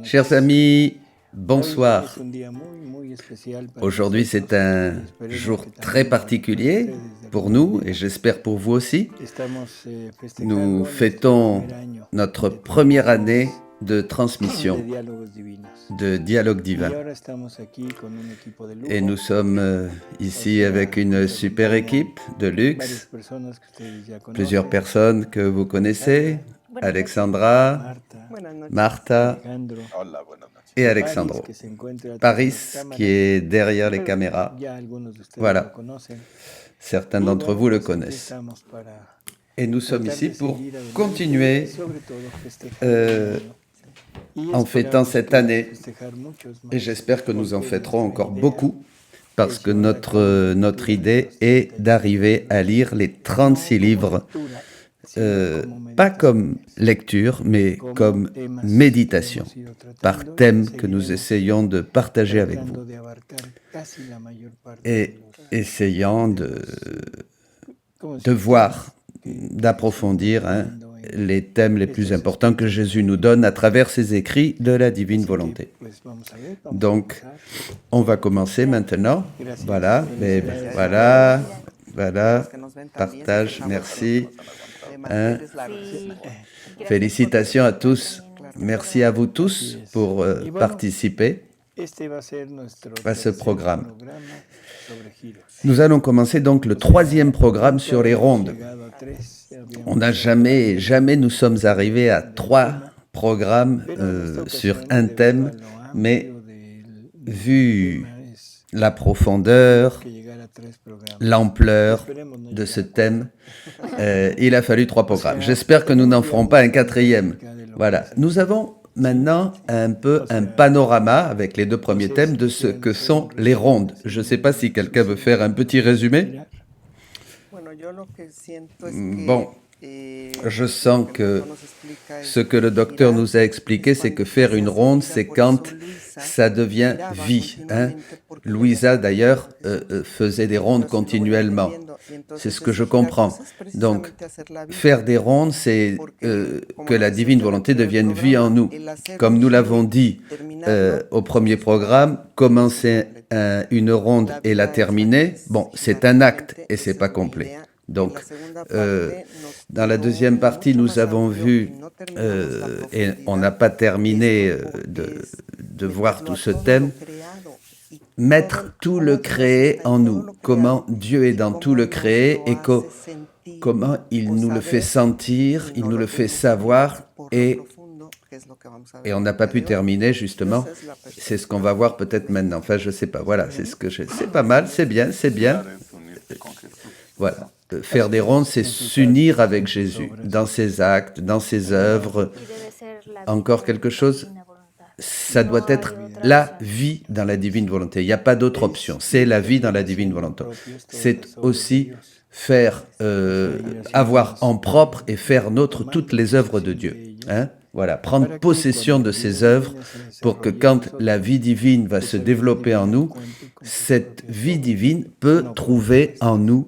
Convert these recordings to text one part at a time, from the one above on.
Chers amis, bonsoir. Aujourd'hui, c'est un jour très particulier pour nous et j'espère pour vous aussi. Nous fêtons notre première année de transmission de dialogue divin. Et nous sommes ici avec une super équipe de luxe, plusieurs personnes que vous connaissez, Alexandra, Martha et Alexandro. Paris qui est derrière les caméras. Voilà, certains d'entre vous le connaissent. Et nous sommes ici pour continuer en fêtant cette année. Et j'espère que nous en fêterons encore beaucoup, parce que notre idée est d'arriver à lire les 36 livres, pas comme lecture, mais comme méditation, par thème que nous essayons de partager avec vous. Et essayant de voir, d'approfondir les thèmes les plus importants que Jésus nous donne à travers ses écrits de la divine volonté. Donc, on va commencer maintenant. Voilà, voilà, partage, merci. Félicitations à tous. Merci à vous tous pour participer à ce programme. Nous allons commencer donc le 3e programme sur les rondes. On n'a jamais nous sommes arrivés à 3 programmes sur un thème, mais vu la profondeur, l'ampleur de ce thème, il a fallu 3 programmes. J'espère que nous n'en ferons pas un 4e. Voilà. Nous avons maintenant un peu un panorama avec les 2 premiers thèmes de ce que sont les rondes. Je ne sais pas si quelqu'un veut faire un petit résumé. Bon, je sens que ce que le docteur nous a expliqué, c'est que faire une ronde, c'est quand ça devient vie. Louisa, d'ailleurs, faisait des rondes continuellement. C'est ce que je comprends. Donc, faire des rondes, c'est que la divine volonté devienne vie en nous. Comme nous l'avons dit au premier programme, commencer une ronde et la terminer, bon, c'est un acte et c'est pas complet. Donc, dans la deuxième partie, nous avons vu, et on n'a pas terminé de voir tout ce thème, mettre tout le créé en nous, comment Dieu est dans tout le créé et comment il nous le fait sentir, il nous le fait savoir et on n'a pas pu terminer justement, c'est ce qu'on va voir peut-être maintenant, enfin je sais pas, voilà, c'est pas mal, c'est bien, voilà. Faire des rondes, c'est s'unir avec Jésus, dans ses actes, dans ses œuvres. Encore quelque chose? Ça doit être la vie dans la divine volonté. Il n'y a pas d'autre option. C'est la vie dans la divine volonté. C'est aussi faire, avoir en propre et faire nôtre toutes les œuvres de Dieu. Voilà, prendre possession de ces œuvres pour que quand la vie divine va se développer en nous, cette vie divine peut trouver en nous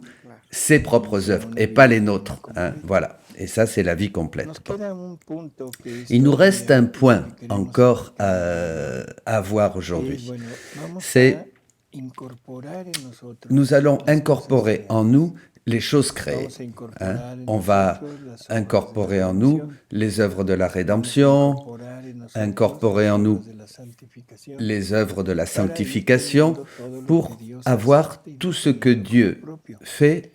ses propres œuvres et pas les nôtres. Voilà. Et ça, c'est la vie complète. Il nous reste un point encore à voir aujourd'hui. C'est nous allons incorporer en nous les choses créées. On va incorporer en nous les œuvres de la rédemption, incorporer en nous les œuvres de la sanctification pour avoir tout ce que Dieu fait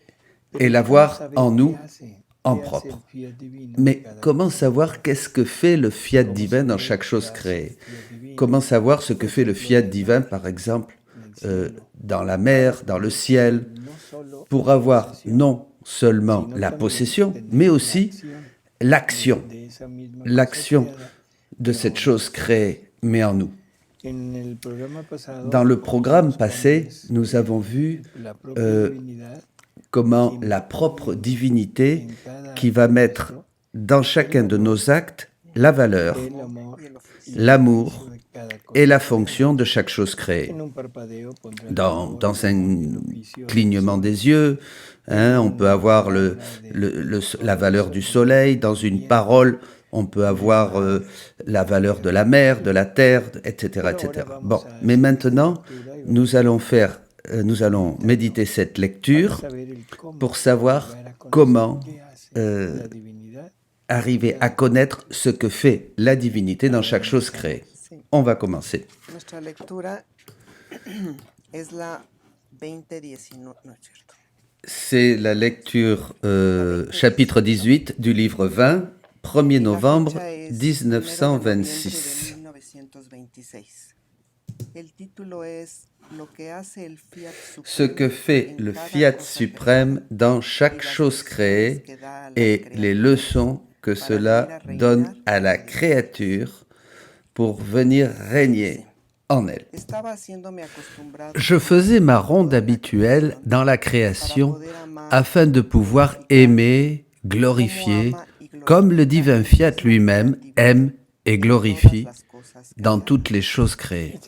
et l'avoir en nous en propre. Mais comment savoir qu'est-ce que fait le fiat divin dans chaque chose créée? Comment savoir ce que fait le fiat divin, par exemple, dans la mer, dans le ciel, pour avoir non seulement la possession, mais aussi l'action de cette chose créée, mais en nous. Dans le programme passé, nous avons vu comment la propre divinité qui va mettre dans chacun de nos actes la valeur, l'amour et la fonction de chaque chose créée. Dans un clignement des yeux, on peut avoir la valeur du soleil, dans une parole, On peut avoir la valeur de la mer, de la terre, etc., etc. Bon, mais maintenant, nous allons méditer cette lecture pour savoir comment arriver à connaître ce que fait la divinité dans chaque chose créée. On va commencer. Nuestra lectura es la 2019, no es cierto. C'est la lecture chapitre 18 du livre 20, 1er novembre 1926. El título es Lo que hace el Fiat Ce que fait le Fiat suprême dans chaque chose créée et les leçons que cela donne à la créature pour venir régner en elle. Je faisais ma ronde habituelle dans la création afin de pouvoir aimer, glorifier, comme le divin Fiat lui-même aime et glorifie dans toutes les choses créées.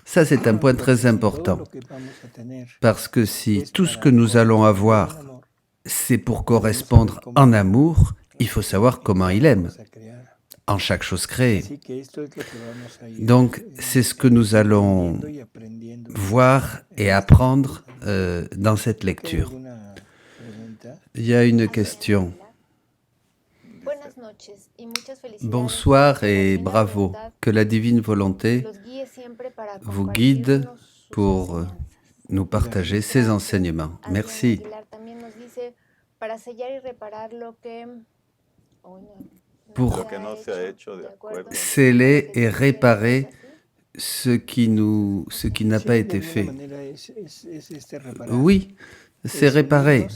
Ça, c'est un point très important, parce que si tout ce que nous allons avoir, c'est pour correspondre en amour, il faut savoir comment il aime en chaque chose créée. Donc, c'est ce que nous allons voir et apprendre dans cette lecture. Il y a une question. Bonsoir et bravo. Que la divine volonté vous guide pour nous partager ses enseignements. Merci. Pour sceller et réparer ce qui n'a pas été fait. Oui, c'est réparer.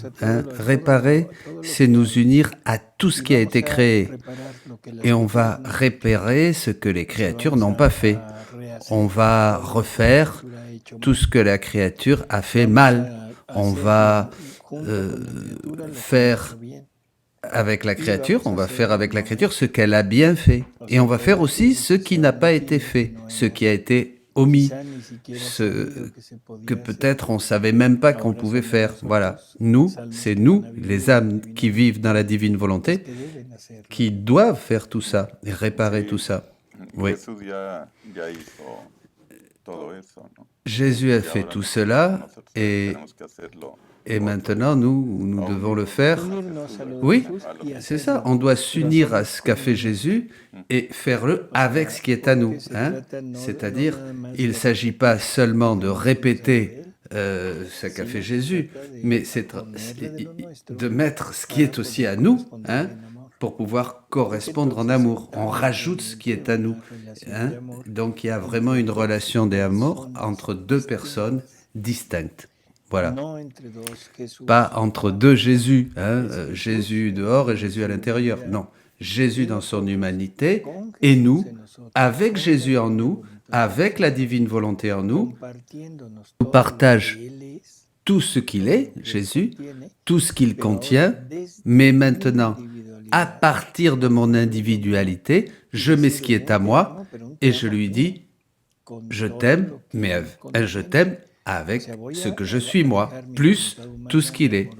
Réparer, c'est nous unir à tout ce qui a été créé. Et on va réparer ce que les créatures n'ont pas fait. On va refaire tout ce que la créature a fait mal. On va faire avec la créature, ce qu'elle a bien fait. Et on va faire aussi ce qui n'a pas été fait, ce qui a été omis, ce que peut-être on ne savait même pas qu'on pouvait faire. Voilà, c'est nous, les âmes qui vivent dans la divine volonté, qui doivent faire tout ça et réparer tout ça. Oui. Jésus a fait tout cela et maintenant, nous devons le faire. Oui, c'est ça. On doit s'unir à ce qu'a fait Jésus et faire-le avec ce qui est à nous. C'est-à-dire, il ne s'agit pas seulement de répéter ce qu'a fait Jésus, mais c'est de mettre ce qui est aussi à nous pour pouvoir correspondre en amour. On rajoute ce qui est à nous. Donc, il y a vraiment une relation d'amour entre deux personnes distinctes. Voilà. Pas entre deux Jésus, Jésus dehors et Jésus à l'intérieur. Non, Jésus dans son humanité et nous, avec Jésus en nous, avec la divine volonté en nous, on partage tout ce qu'il est, Jésus, tout ce qu'il contient, mais maintenant, à partir de mon individualité, je mets ce qui est à moi et je lui dis, je t'aime, mais je t'aime avec ce que je suis moi, plus tout ce qu'il est.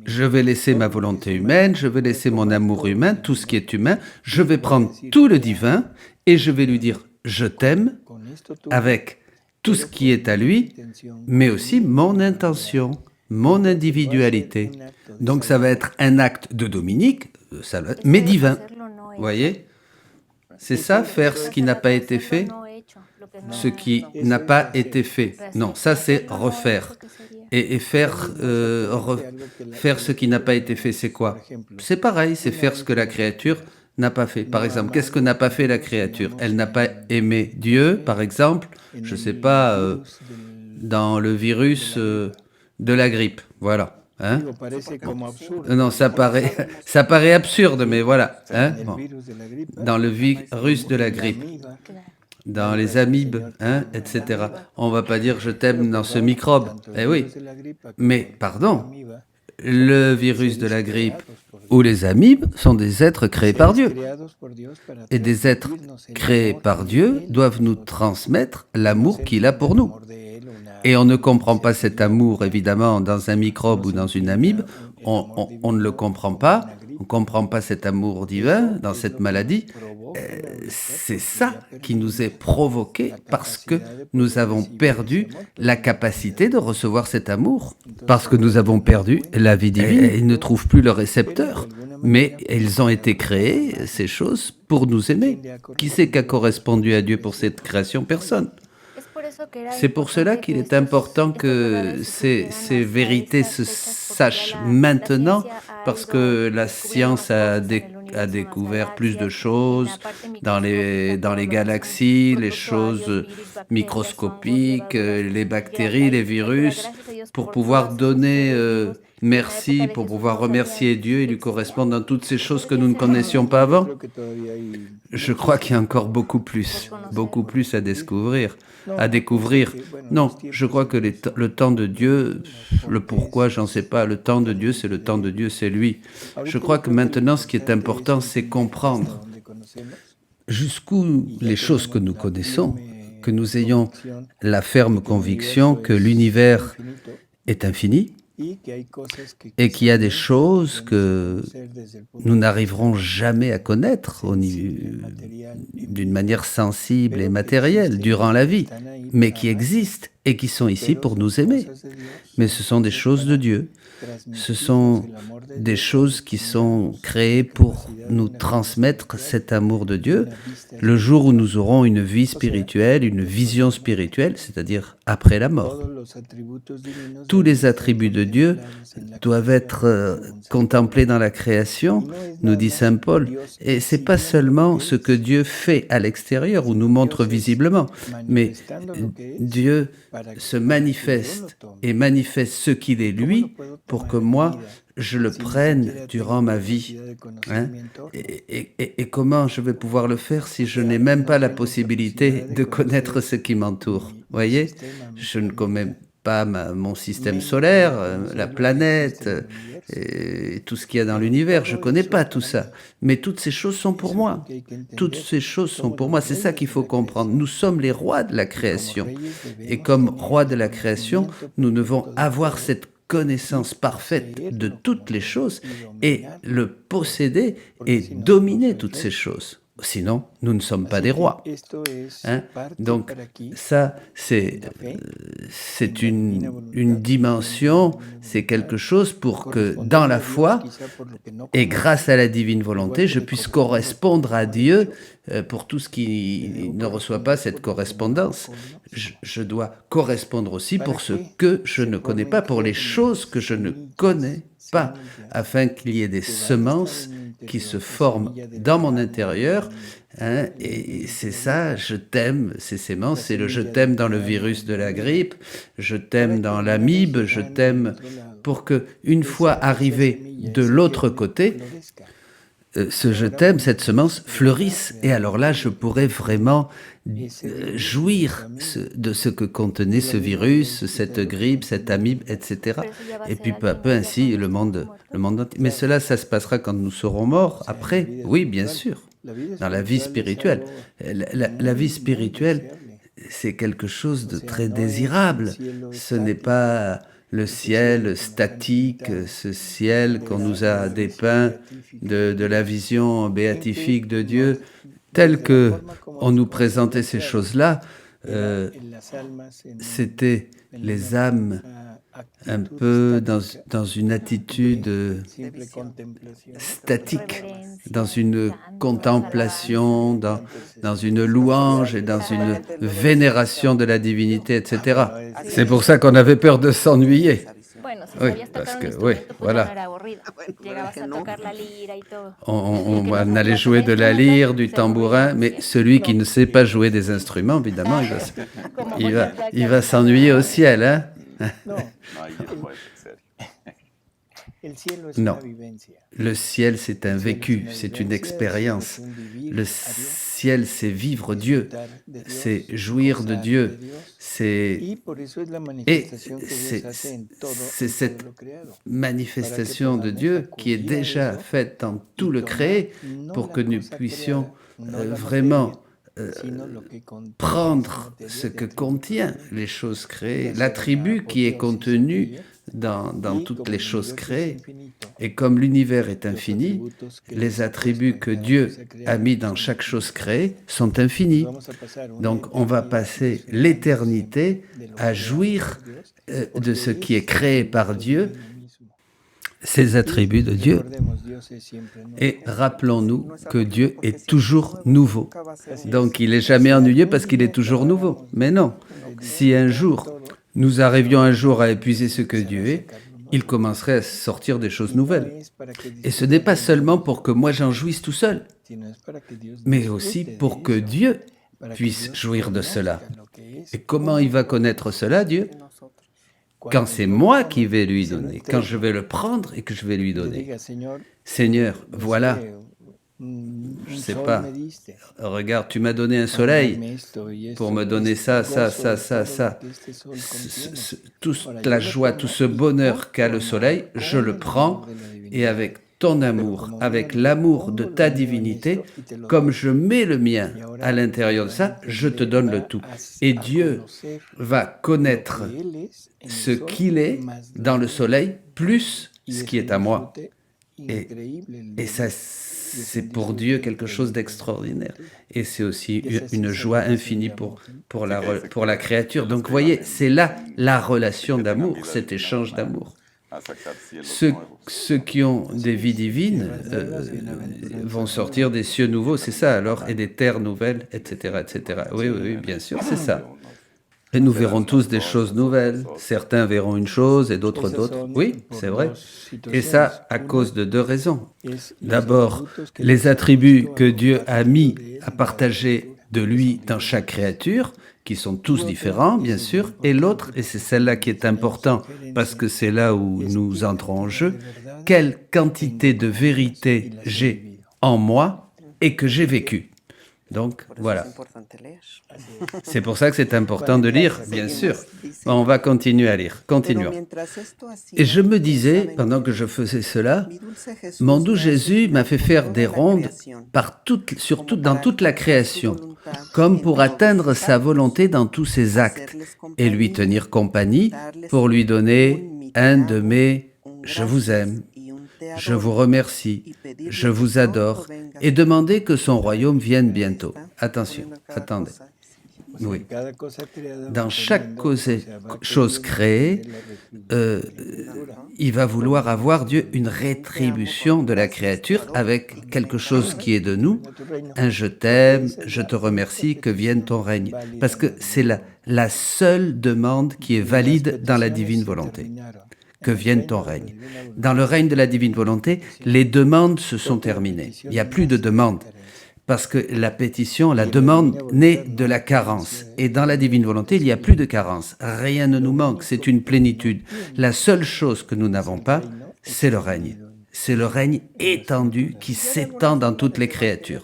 Je vais laisser ma volonté humaine, je vais laisser mon amour humain, tout ce qui est humain, je vais prendre tout le divin et je vais lui dire je t'aime avec tout ce qui est à lui, mais aussi mon intention, mon individualité. Donc ça va être un acte de Dominique, mais divin. Vous voyez ? C'est ça, faire ce qui n'a pas été fait ? Ce qui n'a pas été fait. Non, ça c'est refaire. Et faire ce qui n'a pas été fait, c'est quoi? C'est pareil, c'est faire ce que la créature n'a pas fait. Par exemple, qu'est-ce que n'a pas fait la créature? Elle n'a pas aimé Dieu, par exemple, je ne sais pas, dans le virus de la grippe. Voilà. Non, ça paraît absurde, mais voilà. Bon. Dans le virus de la grippe. Dans les amibes, etc. On ne va pas dire « je t'aime » dans ce microbe. Eh oui, mais pardon, le virus de la grippe ou les amibes sont des êtres créés par Dieu. Et des êtres créés par Dieu doivent nous transmettre l'amour qu'il a pour nous. Et on ne comprend pas cet amour, évidemment, dans un microbe ou dans une amibe. On ne le comprend pas. on ne comprend pas cet amour divin dans cette maladie, c'est ça qui nous est provoqué parce que nous avons perdu la capacité de recevoir cet amour, parce que nous avons perdu la vie divine. Et ils ne trouvent plus le récepteur, mais ils ont été créés, ces choses, pour nous aimer. Qui c'est qui a correspondu à Dieu pour cette création? Personne. C'est pour cela qu'il est important que ces vérités se sachent maintenant, parce que la science a découvert plus de choses dans les galaxies, les choses microscopiques, les bactéries, les virus, pour pouvoir donner merci, pour pouvoir remercier Dieu et lui correspondre dans toutes ces choses que nous ne connaissions pas avant. Je crois qu'il y a encore beaucoup plus à découvrir. Non, je crois que le temps de Dieu, le pourquoi, j'en sais pas, le temps de Dieu, c'est le temps de Dieu, c'est lui. Je crois que maintenant, ce qui est important, c'est comprendre jusqu'où les choses que nous connaissons, que nous ayons la ferme conviction que l'univers est infini, et qu'il y a des choses que nous n'arriverons jamais à connaître d'une manière sensible et matérielle durant la vie, mais qui existent et qui sont ici pour nous aimer. Mais ce sont des choses de Dieu. Ce sont des choses qui sont créées pour nous transmettre cet amour de Dieu le jour où nous aurons une vie spirituelle, une vision spirituelle, c'est-à-dire après la mort. Tous les attributs de Dieu doivent être contemplés dans la création, nous dit saint Paul. Et ce n'est pas seulement ce que Dieu fait à l'extérieur ou nous montre visiblement, mais Dieu se manifeste et manifeste ce qu'il est lui pour que moi, je le prenne durant ma vie. Hein? Et comment je vais pouvoir le faire si je n'ai même pas la possibilité de connaître ce qui m'entoure? Vous voyez, je ne connais pas mon système solaire, la planète, et tout ce qu'il y a dans l'univers. Je ne connais pas tout ça. Mais toutes ces choses sont pour moi. Toutes ces choses sont pour moi. C'est ça qu'il faut comprendre. Nous sommes les rois de la création. Et comme rois de la création, nous devons avoir cette connaissance parfaite de toutes les choses et le posséder et dominer toutes ces choses. Sinon, nous ne sommes pas des rois. Hein? Donc, ça, c'est une dimension, c'est quelque chose pour que dans la foi et grâce à la divine volonté, je puisse correspondre à Dieu pour tout ce qui ne reçoit pas cette correspondance. Je dois correspondre aussi pour ce que je ne connais pas, pour les choses que je ne connais pas, afin qu'il y ait des semences qui se forment dans mon intérieur, hein, et c'est ça, je t'aime, ces semences, c'est le je t'aime dans le virus de la grippe, je t'aime dans l'amibe, je t'aime pour que, une fois arrivé de l'autre côté, ce je t'aime, cette semence fleurisse, et alors là, je pourrais vraiment jouir de ce que contenait ce virus, cette grippe, cette amibe, etc. Et puis peu à peu ainsi le monde entier. Mais cela, ça se passera quand nous serons morts, après, oui, bien sûr, dans la vie spirituelle. La vie spirituelle, c'est quelque chose de très désirable. Ce n'est pas le ciel statique, ce ciel qu'on nous a dépeint de la vision béatifique de Dieu, tel que on nous présentait ces choses-là, c'était les âmes un peu dans une attitude statique, dans une contemplation, dans une louange et dans une vénération de la divinité, etc. C'est pour ça qu'on avait peur de s'ennuyer. Oui, parce que, oui, voilà. On allait jouer de la lyre, du tambourin, mais celui qui ne sait pas jouer des instruments, évidemment, il va s'ennuyer au ciel, hein? Non, le ciel c'est un vécu, c'est une expérience. Le ciel c'est vivre Dieu, c'est jouir de Dieu, c'est cette manifestation de Dieu qui est déjà faite dans tout le créé pour que nous puissions vraiment prendre ce que contient les choses créées, l'attribut qui est contenu dans toutes les choses créées, Et comme l'univers est infini, les attributs que Dieu a mis dans chaque chose créée sont infinis. Donc on va passer l'éternité à jouir de ce qui est créé par Dieu, ces attributs de Dieu. Et rappelons-nous que Dieu est toujours nouveau. Donc il n'est jamais ennuyeux parce qu'il est toujours nouveau. Mais non, si un jour nous arrivions un jour à épuiser ce que Dieu est, il commencerait à sortir des choses nouvelles. Et ce n'est pas seulement pour que moi j'en jouisse tout seul, mais aussi pour que Dieu puisse jouir de cela. Et comment il va connaître cela, Dieu ? Quand c'est moi qui vais lui donner, quand je vais le prendre et que je vais lui donner. Seigneur, voilà, je ne sais pas, regarde, tu m'as donné un soleil pour me donner ça. Toute la joie, tout ce bonheur qu'a le soleil, je le prends et avec ton amour, avec l'amour de ta divinité, comme je mets le mien à l'intérieur de ça, je te donne le tout. Et Dieu va connaître ce qu'il est dans le soleil, plus ce qui est à moi. Et ça, c'est pour Dieu quelque chose d'extraordinaire. Et c'est aussi une joie infinie pour la créature. Donc, vous voyez, c'est là la relation d'amour, cet échange d'amour. Ceux qui ont des vies divines vont sortir des cieux nouveaux, c'est ça alors, et des terres nouvelles, etc., etc. Oui, bien sûr, c'est ça. Et nous verrons tous des choses nouvelles. Certains verront une chose et d'autres d'autres. Oui, c'est vrai. Et ça, à cause de deux raisons. D'abord, les attributs que Dieu a mis à partager de lui dans chaque créature, qui sont tous différents, bien sûr. Et l'autre, et c'est celle-là qui est importante, parce que c'est là où nous entrons en jeu, quelle quantité de vérité j'ai en moi et que j'ai vécu. Donc, voilà. C'est pour ça que c'est important de lire, bien sûr. On va continuer à lire. Continuons. Et je me disais, pendant que je faisais cela, mon doux Jésus m'a fait faire des rondes dans toute la création, comme pour atteindre sa volonté dans tous ses actes, et lui tenir compagnie pour lui donner un de mes « je vous aime ». Je vous remercie, je vous adore, et demandez que son royaume vienne bientôt. Attention, attendez. Oui. Dans chaque chose créée, il va vouloir avoir Dieu une rétribution de la créature avec quelque chose qui est de nous. Un je t'aime, je te remercie, que vienne ton règne. Parce que c'est la seule demande qui est valide dans la divine volonté. Que vienne ton règne. Dans le règne de la divine volonté, les demandes se sont terminées. Il n'y a plus de demandes. Parce que la pétition, la demande naît de la carence. Et dans la divine volonté, il n'y a plus de carence. Rien ne nous manque, c'est une plénitude. La seule chose que nous n'avons pas, c'est le règne. C'est le règne étendu qui s'étend dans toutes les créatures.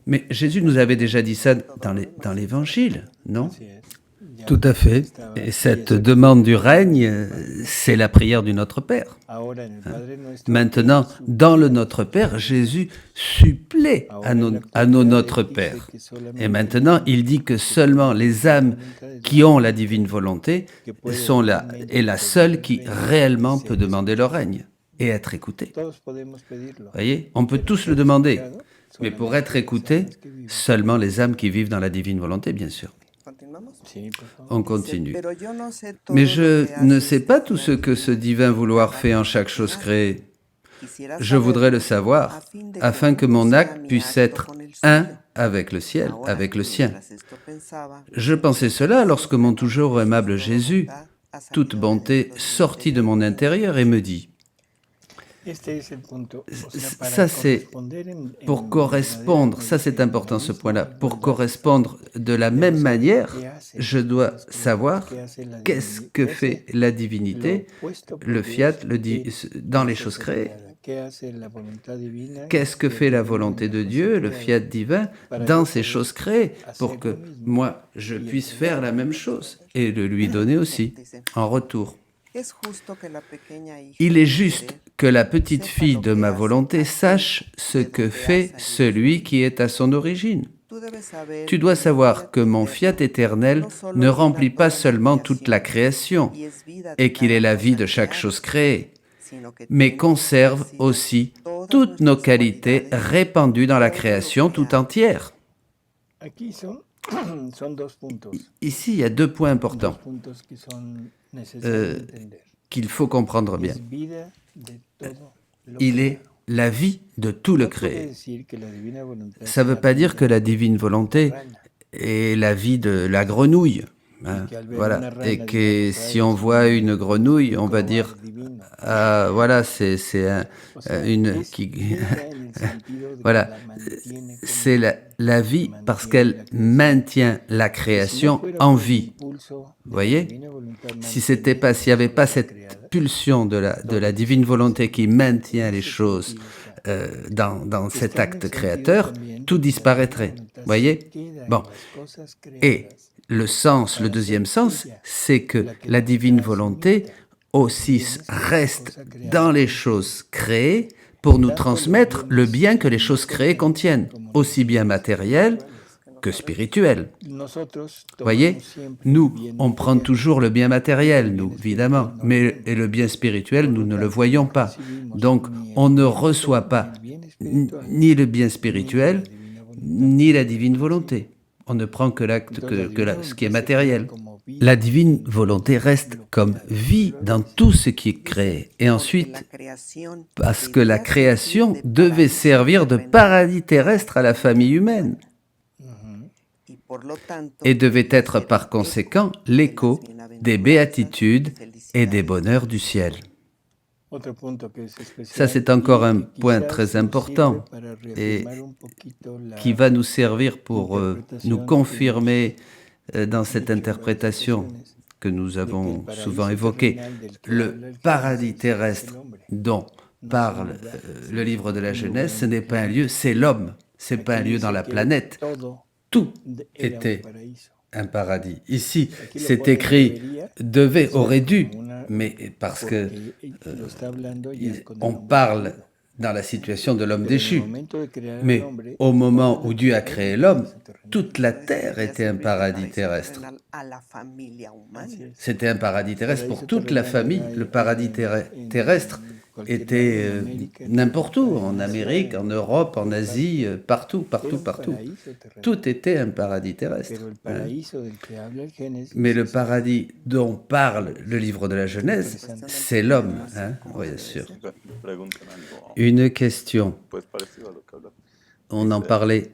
Mais Jésus nous avait déjà dit ça dans l'Évangile, non ? Tout à fait. Et cette demande du règne, c'est la prière du Notre Père. Maintenant, dans le Notre Père, Jésus supplée à nos Notre Père. Et maintenant, il dit que seulement les âmes qui ont la divine volonté sont là, et la seule qui réellement peut demander le règne et être écoutée. Vous voyez, on peut tous le demander, mais pour être écouté, seulement les âmes qui vivent dans la divine volonté, bien sûr. On continue. Mais je ne sais pas tout ce que ce divin vouloir fait en chaque chose créée. Je voudrais le savoir, afin que mon acte puisse être un avec le ciel, avec le sien. Je pensais cela lorsque mon toujours aimable Jésus, toute bonté, sortit de mon intérieur et me dit, ça c'est pour correspondre, ça c'est important ce point-là, pour correspondre de la même manière, je dois savoir qu'est-ce que fait la divinité, le fiat, dans les choses créées. Qu'est-ce que fait la volonté de Dieu, le fiat divin, dans ces choses créées, pour que moi je puisse faire la même chose et le lui donner aussi en retour. Il est juste que la petite fille de ma volonté sache ce que fait celui qui est à son origine. Tu dois savoir que mon fiat éternel ne remplit pas seulement toute la création et qu'il est la vie de chaque chose créée, mais conserve aussi toutes nos qualités répandues dans la création tout entière. Ici, il y a 2 points importants qu'il faut comprendre bien. Il est la vie de tout le créé. Ça ne veut pas dire que la divine volonté est la vie de la grenouille. Hein, voilà. Et que si on voit une grenouille, on va dire voilà, c'est une qui voilà, c'est la vie parce qu'elle maintient la création en vie. Vous voyez? S'il n'y avait pas cette pulsion de la divine volonté qui maintient les choses dans cet acte créateur, tout disparaîtrait. Vous voyez? Bon. Et le deuxième sens, c'est que la divine volonté aussi reste dans les choses créées pour nous transmettre le bien que les choses créées contiennent, aussi bien matériel que spirituel. Vous voyez, nous, on prend toujours le bien matériel, nous, évidemment, mais le bien spirituel, nous ne le voyons pas. Donc, on ne reçoit pas ni le bien spirituel, ni la divine volonté. On ne prend que ce qui est matériel. La divine volonté reste comme vie dans tout ce qui est créé. Et ensuite, parce que la création devait servir de paradis terrestre à la famille humaine et devait être par conséquent l'écho des béatitudes et des bonheurs du ciel. Ça, c'est encore un point très important et qui va nous servir pour nous confirmer dans cette interprétation que nous avons souvent évoquée. Le paradis terrestre dont parle le livre de la Genèse, ce n'est pas un lieu, c'est l'homme. Ce n'est pas un lieu dans la planète. Tout était un paradis. Ici, c'est écrit aurait dû, mais parce que on parle dans la situation de l'homme déchu. Mais au moment où Dieu a créé l'homme, toute la terre était un paradis terrestre. C'était un paradis terrestre pour toute la famille. Le paradis terrestre était n'importe où, en Amérique, en Europe, en Asie, partout. Tout était un paradis terrestre. Hein. Mais le paradis dont parle le livre de la Genèse, c'est l'homme, hein, bien sûr. Une question. On en parlait.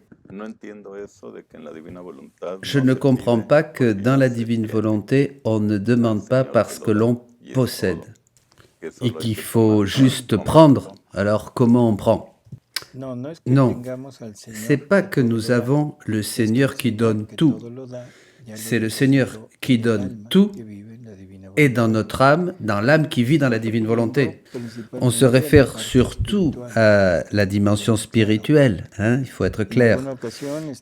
Je ne comprends pas que dans la divine volonté, on ne demande pas parce que l'on possède et qu'il faut juste prendre. Alors comment on prend? Non, c'est pas que nous avons le Seigneur qui donne tout. C'est le Seigneur qui donne tout et dans notre âme, dans l'âme qui vit dans la divine volonté. On se réfère surtout à la dimension spirituelle, hein, il faut être clair.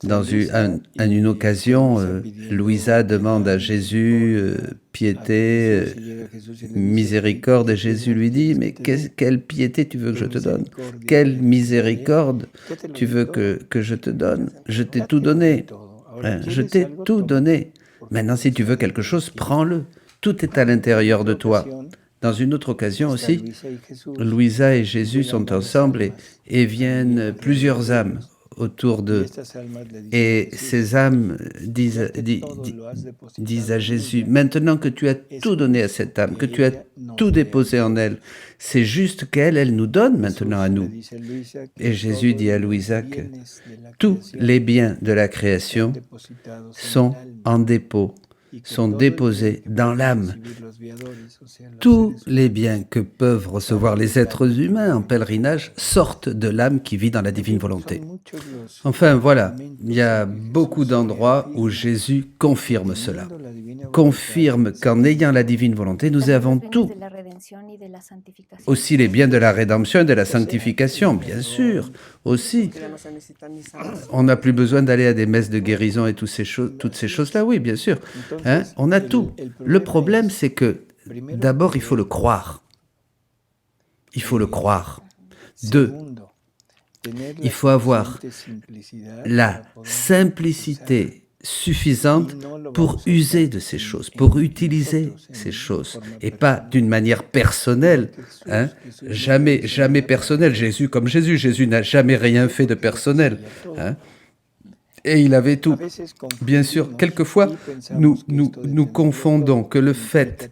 Dans une occasion, Louisa demande à Jésus piété, miséricorde, et Jésus lui dit « Mais quelle piété tu veux que je te donne? Quelle miséricorde tu veux que je te donne? Je t'ai tout donné. Hein, je t'ai tout donné. Maintenant, si tu veux quelque chose, prends-le. Tout est à l'intérieur de toi. » Dans une autre occasion aussi, Louisa et Jésus sont ensemble et viennent plusieurs âmes autour d'eux. Et ces âmes disent à Jésus, maintenant que tu as tout donné à cette âme, que tu as tout déposé en elle, c'est juste qu'elle nous donne maintenant à nous. Et Jésus dit à Louisa que tous les biens de la création sont en dépôt, sont déposés dans l'âme. Tous les biens que peuvent recevoir les êtres humains en pèlerinage sortent de l'âme qui vit dans la divine volonté. Enfin, voilà, il y a beaucoup d'endroits où Jésus confirme cela. Confirme qu'en ayant la divine volonté, nous avons tout. Aussi les biens de la rédemption et de la sanctification, bien sûr, aussi. On n'a plus besoin d'aller à des messes de guérison et toutes ces choses-là, oui, bien sûr. Hein, on a tout. Le problème, c'est que d'abord, il faut le croire. Il faut le croire. 2, il faut avoir la simplicité suffisante pour user de ces choses, pour utiliser ces choses, et pas d'une manière personnelle, hein? Jamais personnel. Jésus comme Jésus. Jésus n'a jamais rien fait de personnel, hein? Et il avait tout. Bien sûr, quelquefois, nous confondons que le fait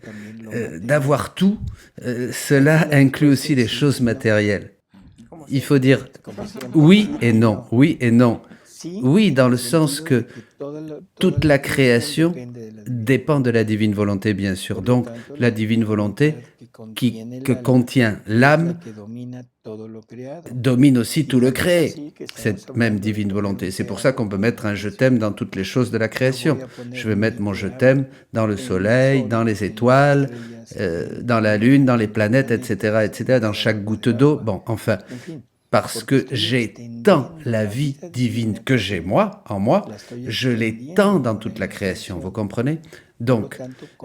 d'avoir tout, cela inclut aussi les choses matérielles. Il faut dire oui et non, oui et non. Oui, dans le sens que toute la création dépend de la divine volonté, bien sûr. Donc, la divine volonté que contient l'âme domine aussi tout le créé, cette même divine volonté. C'est pour ça qu'on peut mettre un je t'aime dans toutes les choses de la création. Je vais mettre mon je t'aime dans le soleil, dans les étoiles, dans la lune, dans les planètes, etc., dans chaque goutte d'eau. Bon, enfin, parce que j'ai tant la vie divine que j'ai moi, en moi, je l'ai tant dans toute la création, vous comprenez? Donc,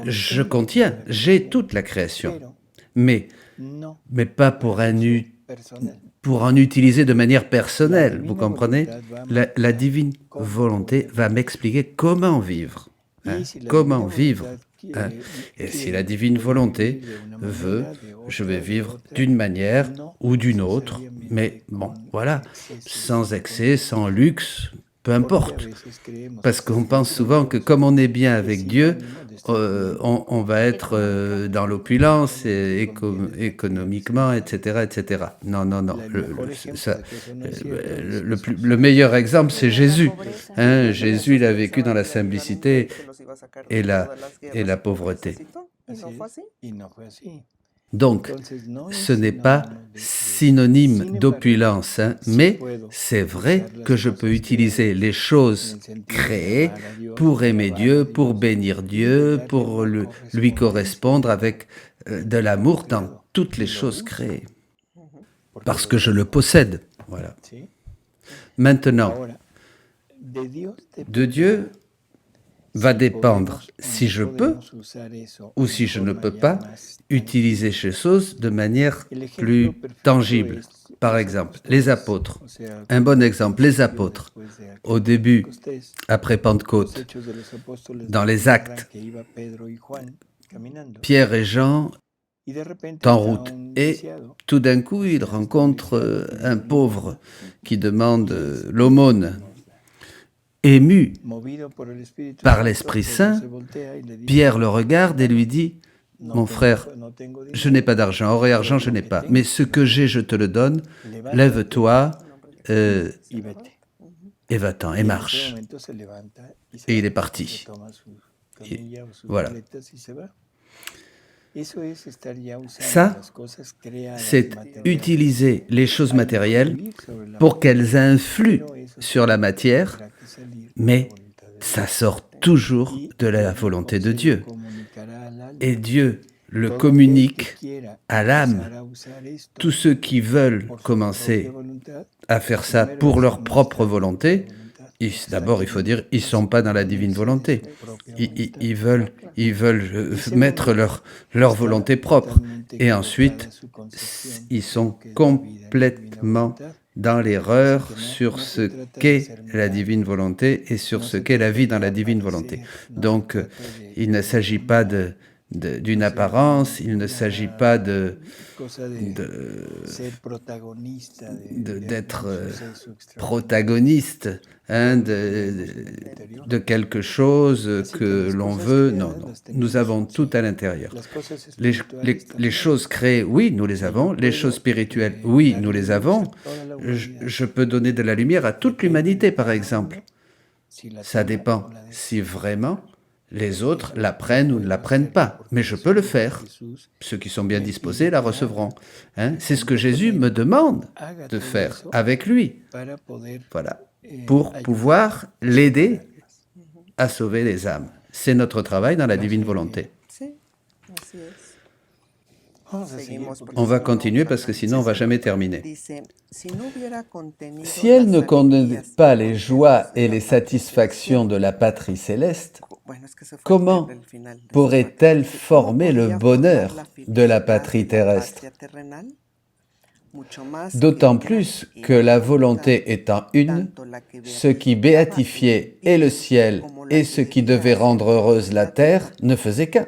je contiens, j'ai toute la création, mais pas pour en utiliser de manière personnelle, vous comprenez? La divine volonté va m'expliquer comment vivre, hein? Comment vivre. Hein? Et si la divine volonté veut, je vais vivre d'une manière ou d'une autre, mais bon, voilà, sans excès, sans luxe, peu importe. Parce qu'on pense souvent que comme on est bien avec Dieu, on va être dans l'opulence économiquement, etc. Non. Le meilleur exemple, c'est Jésus. Hein? Jésus, il a vécu dans la simplicité et la pauvreté. Donc, ce n'est pas synonyme d'opulence, hein, mais c'est vrai que je peux utiliser les choses créées pour aimer Dieu, pour bénir Dieu, pour lui correspondre avec de l'amour dans toutes les choses créées, parce que je le possède. Voilà. Maintenant, de Dieu va dépendre si je peux ou si je ne peux pas utiliser ces choses de manière plus tangible. Par exemple, les apôtres. Un bon exemple, les apôtres. Au début, après Pentecôte, dans les Actes, Pierre et Jean sont en route et tout d'un coup, ils rencontrent un pauvre qui demande l'aumône. Ému par l'Esprit Saint, Pierre le regarde et lui dit « Mon frère, je n'ai pas d'argent, or et argent je n'ai pas, mais ce que j'ai je te le donne, lève-toi et va-t'en et marche. » Et il est parti. Et voilà. Ça, c'est utiliser les choses matérielles pour qu'elles influent sur la matière, mais ça sort toujours de la volonté de Dieu. Et Dieu le communique à l'âme. Tous ceux qui veulent commencer à faire ça pour leur propre volonté, d'abord, il faut dire, ils ne sont pas dans la divine volonté. Ils veulent mettre leur volonté propre. Et ensuite, ils sont complètement dans l'erreur sur ce qu'est la divine volonté et sur ce qu'est la vie dans la divine volonté. Donc, il ne s'agit pas d'une apparence, il ne s'agit pas d'être protagoniste de quelque chose que l'on veut. Non, nous avons tout à l'intérieur. Les choses créées, oui, nous les avons. Les choses spirituelles, oui, nous les avons. Je peux donner de la lumière à toute l'humanité, par exemple. Ça dépend si vraiment les autres la prennent ou ne la prennent pas. Mais je peux le faire. Ceux qui sont bien disposés la recevront. Hein? C'est ce que Jésus me demande de faire avec lui. Voilà. Pour pouvoir l'aider à sauver les âmes. C'est notre travail dans la divine volonté. On va continuer parce que sinon on ne va jamais terminer. Si elle ne contenait pas les joies et les satisfactions de la patrie céleste, comment pourrait-elle former le bonheur de la patrie terrestre? D'autant plus que la volonté étant une, ce qui béatifiait et le ciel et ce qui devait rendre heureuse la terre ne faisait qu'un.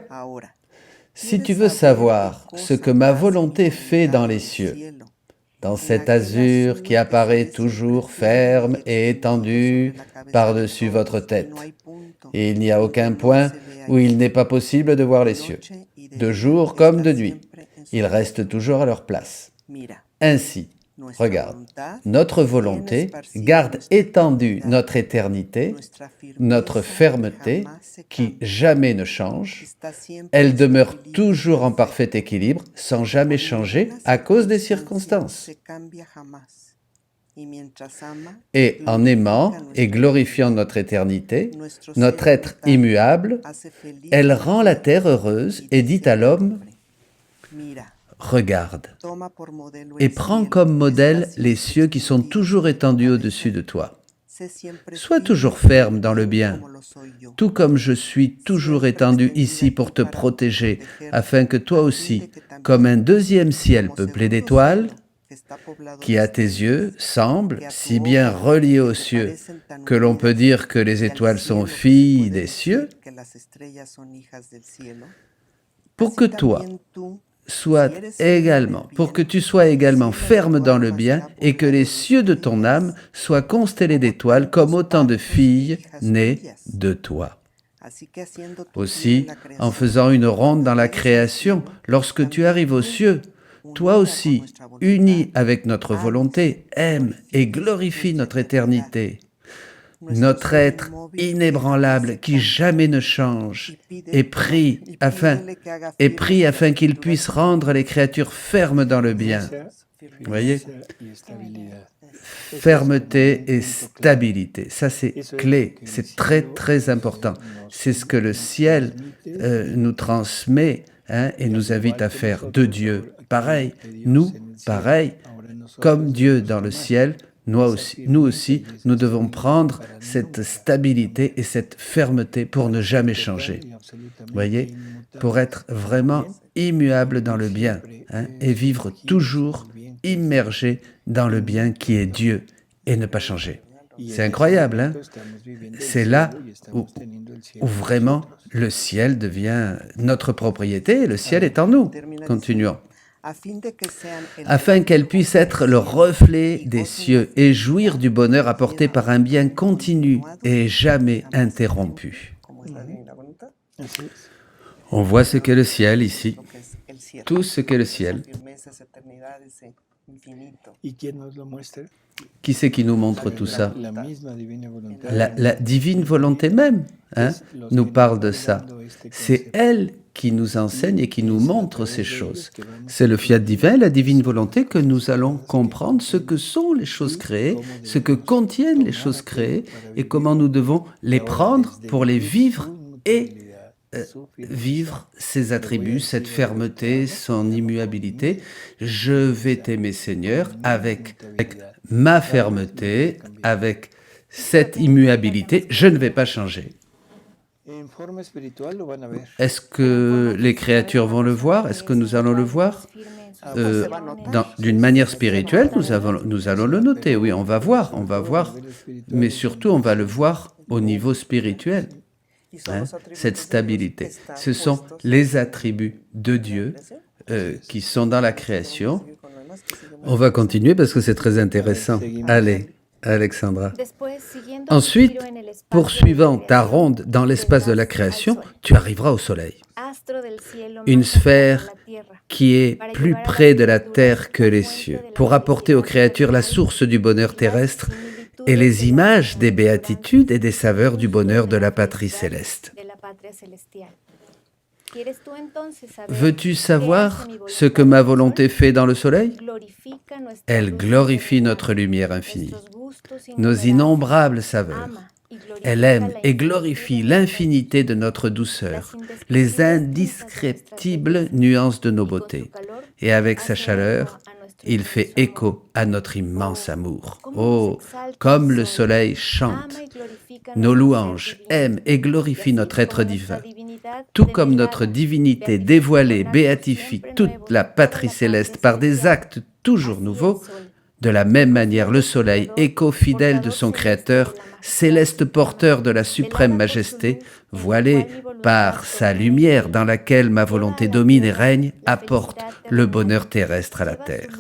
Si tu veux savoir ce que ma volonté fait dans les cieux, dans cet azur qui apparaît toujours ferme et étendu par-dessus votre tête, et il n'y a aucun point où il n'est pas possible de voir les cieux, de jour comme de nuit, ils restent toujours à leur place. Ainsi, regarde, notre volonté garde étendue notre éternité, notre fermeté qui jamais ne change. Elle demeure toujours en parfait équilibre, sans jamais changer à cause des circonstances. Et en aimant et glorifiant notre éternité, notre être immuable, elle rend la terre heureuse et dit à l'homme, « Regarde et prends comme modèle les cieux qui sont toujours étendus au-dessus de toi. Sois toujours ferme dans le bien, tout comme je suis toujours étendu ici pour te protéger, afin que toi aussi, comme un deuxième ciel peuplé d'étoiles, qui à tes yeux semble si bien relié aux cieux que l'on peut dire que les étoiles sont filles des cieux, pour que tu sois également ferme dans le bien et que les cieux de ton âme soient constellés d'étoiles comme autant de filles nées de toi. Aussi, en faisant une ronde dans la création, lorsque tu arrives aux cieux, toi aussi, uni avec notre volonté, aime et glorifie notre éternité. Notre être inébranlable qui jamais ne change et prie afin qu'il puisse rendre les créatures fermes dans le bien. Vous voyez ? Fermeté et stabilité, ça c'est clé, c'est très très important. C'est ce que le ciel nous transmet et nous invite à faire de Dieu. Pareil, nous, pareil, comme Dieu dans le ciel, nous aussi, nous devons prendre cette stabilité et cette fermeté pour ne jamais changer. Vous voyez, pour être vraiment immuable dans le bien et vivre toujours immergé dans le bien qui est Dieu et ne pas changer. C'est incroyable, C'est là où vraiment le ciel devient notre propriété et le ciel est en nous. Continuons. Afin qu'elle puisse être le reflet des cieux et jouir du bonheur apporté par un bien continu et jamais interrompu. On voit ce qu'est le ciel ici, tout ce qu'est le ciel. Qui c'est qui nous montre tout ça? La divine volonté même nous parle de ça. C'est elle qui nous enseigne et qui nous montre ces choses. C'est le fiat divin, la divine volonté, que nous allons comprendre ce que sont les choses créées, ce que contiennent les choses créées et comment nous devons les prendre pour les vivre et vivre ses attributs, cette fermeté, son immuabilité. Je vais t'aimer, Seigneur, avec ma fermeté, avec cette immuabilité, je ne vais pas changer. Est-ce que les créatures vont le voir? Est-ce que nous allons le voir? D'une manière spirituelle, nous allons le noter, oui, on va voir, mais surtout on va le voir au niveau spirituel. Cette stabilité. Ce sont les attributs de Dieu qui sont dans la création. On va continuer parce que c'est très intéressant. Allez, Alexandra. Ensuite, poursuivant ta ronde dans l'espace de la création, tu arriveras au soleil. Une sphère qui est plus près de la terre que les cieux, pour apporter aux créatures la source du bonheur terrestre et les images des béatitudes et des saveurs du bonheur de la patrie céleste. Veux-tu savoir ce que ma volonté fait dans le soleil? Elle glorifie notre lumière infinie, nos innombrables saveurs. Elle aime et glorifie l'infinité de notre douceur, les indescriptibles nuances de nos beautés. Et avec sa chaleur, il fait écho à notre immense amour. Oh, comme le soleil chante, nos louanges aiment et glorifient notre être divin. Tout comme notre divinité dévoilée béatifie toute la patrie céleste par des actes toujours nouveau. De la même manière, le soleil, écho fidèle de son Créateur, céleste porteur de la suprême majesté, voilé par sa lumière dans laquelle ma volonté domine et règne, apporte le bonheur terrestre à la terre.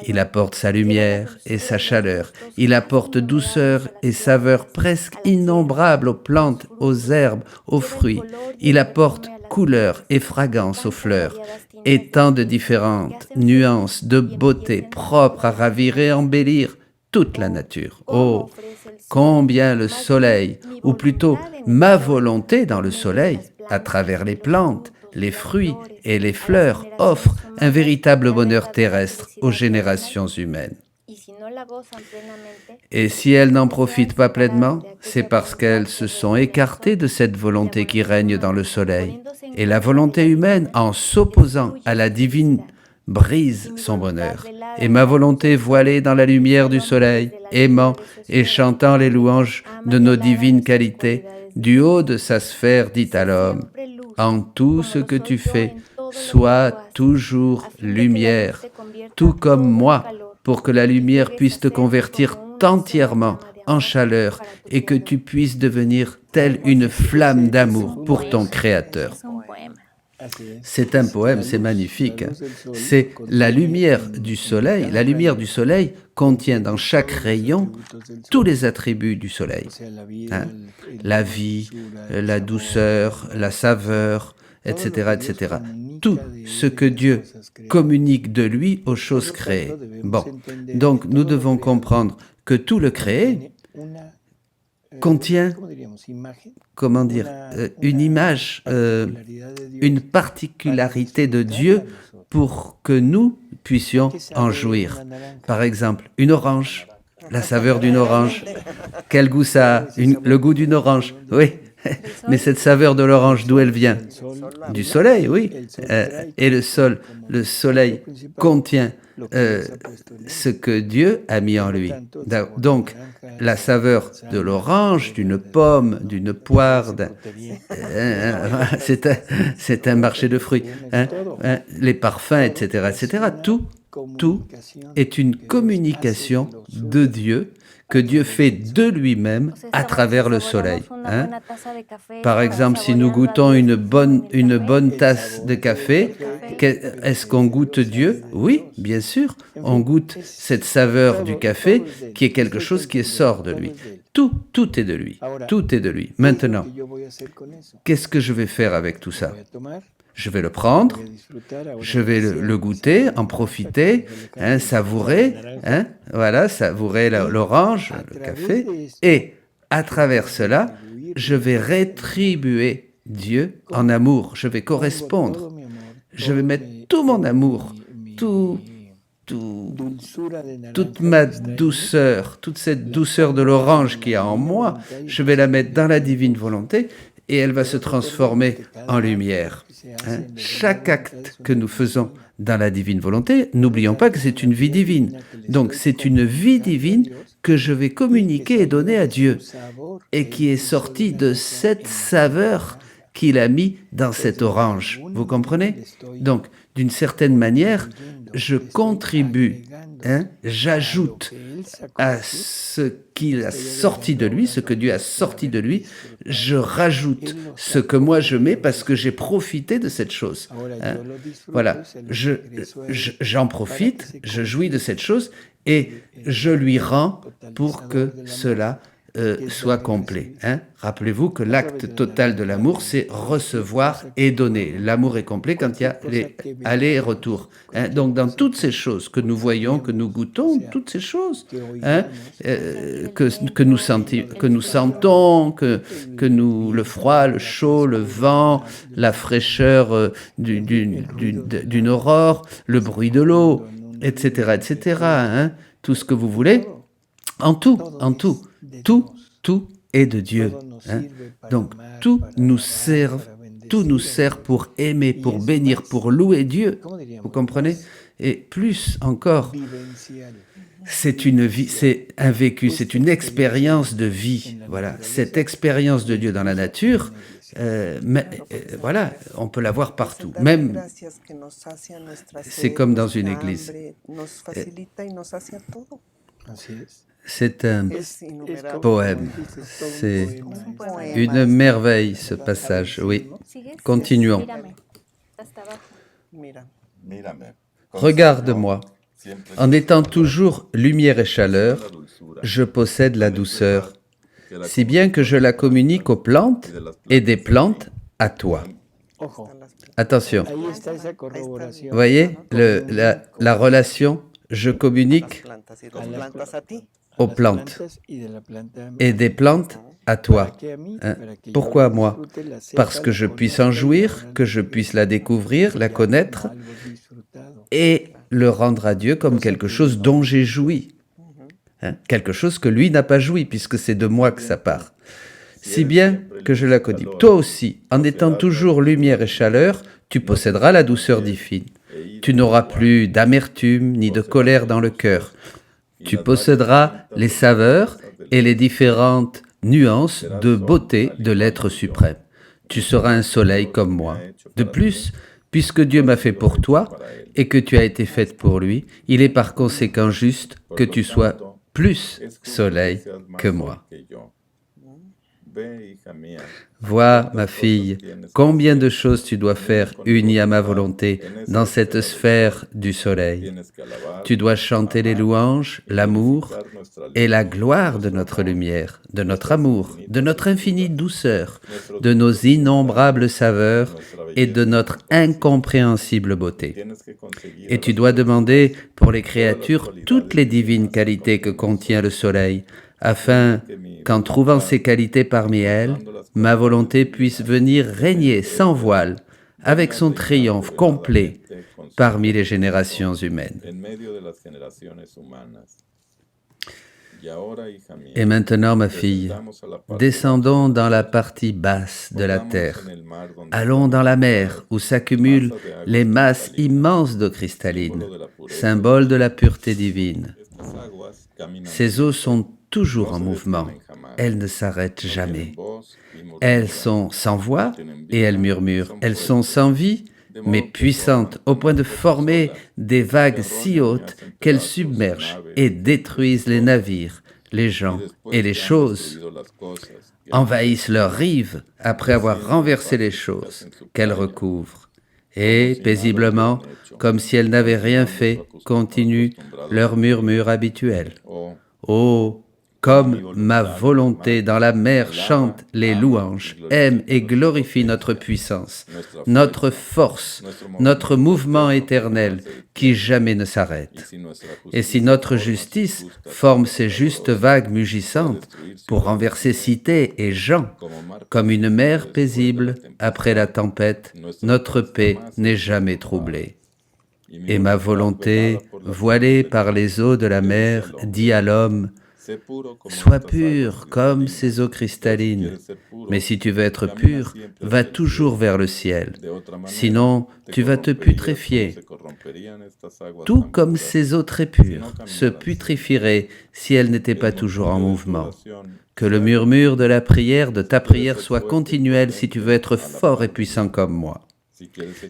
Il apporte sa lumière et sa chaleur. Il apporte douceur et saveur presque innombrables aux plantes, aux herbes, aux fruits. Il apporte couleur et fragrance aux fleurs, et tant de différentes nuances de beauté propres à ravir et embellir toute la nature. Oh, combien le soleil, ou plutôt ma volonté dans le soleil, à travers les plantes, les fruits et les fleurs, offre un véritable bonheur terrestre aux générations humaines. Et si elles n'en profitent pas pleinement, c'est parce qu'elles se sont écartées de cette volonté qui règne dans le soleil. Et la volonté humaine, en s'opposant à la divine, brise son bonheur. Et ma volonté voilée dans la lumière du soleil, aimant et chantant les louanges de nos divines qualités, du haut de sa sphère dit à l'homme, « En tout ce que tu fais, sois toujours lumière, tout comme moi, pour que la lumière puisse te convertir entièrement en chaleur et que tu puisses devenir telle une flamme d'amour pour ton Créateur. » C'est un poème, c'est magnifique. C'est la lumière du soleil. La lumière du soleil contient dans chaque rayon tous les attributs du soleil. La vie, la douceur, la saveur, etc., etc. Tout ce que Dieu communique de lui aux choses créées. Bon, donc nous devons comprendre que tout le créé contient, comment dire, une image, une particularité de Dieu pour que nous puissions en jouir. Par exemple, une orange, la saveur d'une orange. Quel goût ça a? Le goût d'une orange, oui. Mais cette saveur de l'orange, d'où elle vient? Du soleil, oui. Et le soleil contient ce que Dieu a mis en lui. Donc, la saveur de l'orange, d'une pomme, d'une poire, c'est un marché de fruits. Les parfums, etc., etc. Tout est une communication de Dieu que Dieu fait de lui-même à travers le soleil. Par exemple, si nous goûtons une bonne tasse de café, est-ce qu'on goûte Dieu? Oui, bien sûr. On goûte cette saveur du café qui est quelque chose qui sort de lui. Tout est de lui. Tout est de lui. Maintenant, qu'est-ce que je vais faire avec tout ça? Je vais le prendre, je vais le goûter, en profiter, savourer, voilà, savourer l'orange, le café, et à travers cela, je vais rétribuer Dieu en amour, je vais correspondre, je vais mettre tout mon amour, toute ma douceur, toute cette douceur de l'orange qui est en moi, je vais la mettre dans la divine volonté et elle va se transformer en lumière. Chaque acte que nous faisons dans la divine volonté, n'oublions pas que c'est une vie divine. Donc c'est une vie divine que je vais communiquer et donner à Dieu et qui est sortie de cette saveur qu'il a mis dans cette orange. Vous comprenez? Donc, d'une certaine manière, je contribue, j'ajoute à ce qu'il a sorti de lui, ce que Dieu a sorti de lui, je rajoute ce que moi je mets parce que j'ai profité de cette chose. Voilà, j'en profite, je jouis de cette chose et je lui rends pour que cela soit complet. Rappelez-vous que l'acte total de l'amour, c'est recevoir et donner. L'amour est complet quand il y a les allers et retours. Donc, dans toutes ces choses que nous voyons, que nous goûtons, toutes ces choses que nous sentons, que nous, le froid, le chaud, le vent, la fraîcheur d'une aurore, le bruit de l'eau, etc., etc., tout ce que vous voulez, en tout, tout est de Dieu. Donc, tout nous sert pour aimer, pour bénir, pour louer Dieu. Vous comprenez? Et plus encore, c'est une vie, c'est un vécu, c'est une expérience de vie. Voilà, cette expérience de Dieu dans la nature, voilà, on peut la voir partout. Même, c'est comme dans une église. C'est un poème. C'est une merveille, ce passage. Oui, continuons. Regarde-moi. En étant toujours lumière et chaleur, je possède la douceur, si bien que je la communique aux plantes et des plantes à toi. Attention, vous voyez la relation, je communique aux plantes et des plantes à toi. Hein? Pourquoi moi? Parce que je puisse en jouir, que je puisse la découvrir, la connaître et le rendre à Dieu comme quelque chose dont j'ai joui. Hein? Quelque chose que lui n'a pas joui, puisque c'est de moi que ça part. Si bien que je la connais. Toi aussi, en étant toujours lumière et chaleur, tu posséderas la douceur divine. Tu n'auras plus d'amertume ni de colère dans le cœur. Tu posséderas les saveurs et les différentes nuances de beauté de l'être suprême. Tu seras un soleil comme moi. De plus, puisque Dieu m'a fait pour toi et que tu as été faite pour lui, il est par conséquent juste que tu sois plus soleil que moi. Vois, ma fille, combien de choses tu dois faire unies à ma volonté dans cette sphère du soleil. Tu dois chanter les louanges, l'amour et la gloire de notre lumière, de notre amour, de notre infinie douceur, de nos innombrables saveurs et de notre incompréhensible beauté. Et tu dois demander pour les créatures toutes les divines qualités que contient le soleil, afin qu'en trouvant ces qualités parmi elles, ma volonté puisse venir régner sans voile, avec son triomphe complet, parmi les générations humaines. Et maintenant, ma fille, descendons dans la partie basse de la terre. Allons dans la mer où s'accumulent les masses immenses d'eau cristalline, symbole de la pureté divine. Ces eaux sont toujours en mouvement, elles ne s'arrêtent jamais. Elles sont sans voix et elles murmurent. Elles sont sans vie, mais puissantes, au point de former des vagues si hautes qu'elles submergent et détruisent les navires, les gens et les choses, envahissent leurs rives après avoir renversé les choses qu'elles recouvrent. Et, paisiblement, comme si elles n'avaient rien fait, continuent leur murmure habituel. Oh, comme ma volonté dans la mer chante les louanges, aime et glorifie notre puissance, notre force, notre mouvement éternel qui jamais ne s'arrête. Et si notre justice forme ces justes vagues mugissantes pour renverser cités et gens, comme une mer paisible après la tempête, notre paix n'est jamais troublée. Et ma volonté, voilée par les eaux de la mer, dit à l'homme: sois pur comme ces eaux cristallines. Mais si tu veux être pur, va toujours vers le ciel. Sinon, tu vas te putréfier. Tout comme ces eaux très pures se putréfieraient si elles n'étaient pas toujours en mouvement. Que le murmure de la prière, de ta prière, soit continuel si tu veux être fort et puissant comme moi.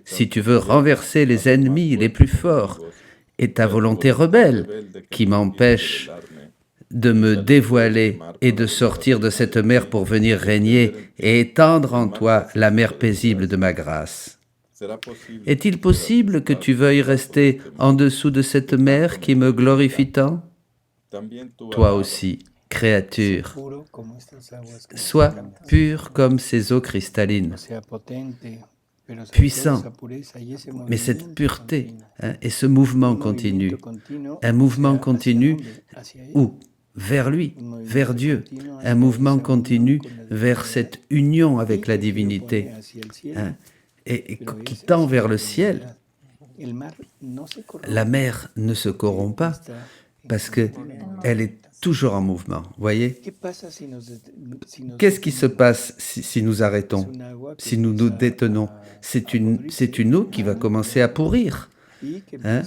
Si tu veux renverser les ennemis les plus forts et ta volonté rebelle qui m'empêche de me dévoiler et de sortir de cette mer pour venir régner et étendre en toi la mer paisible de ma grâce. Est-il possible que tu veuilles rester en dessous de cette mer qui me glorifie tant? Toi aussi, créature, sois pur comme ces eaux cristallines, puissant, mais cette pureté et ce mouvement continu, un mouvement continu où? Vers lui, vers Dieu, un mouvement continu vers cette union avec la divinité, et qui tend vers le ciel. La mer ne se corrompt pas parce qu'elle est toujours en mouvement, voyez? Qu'est-ce qui se passe si nous arrêtons, si nous nous détenons? C'est une eau qui va commencer à pourrir. hein,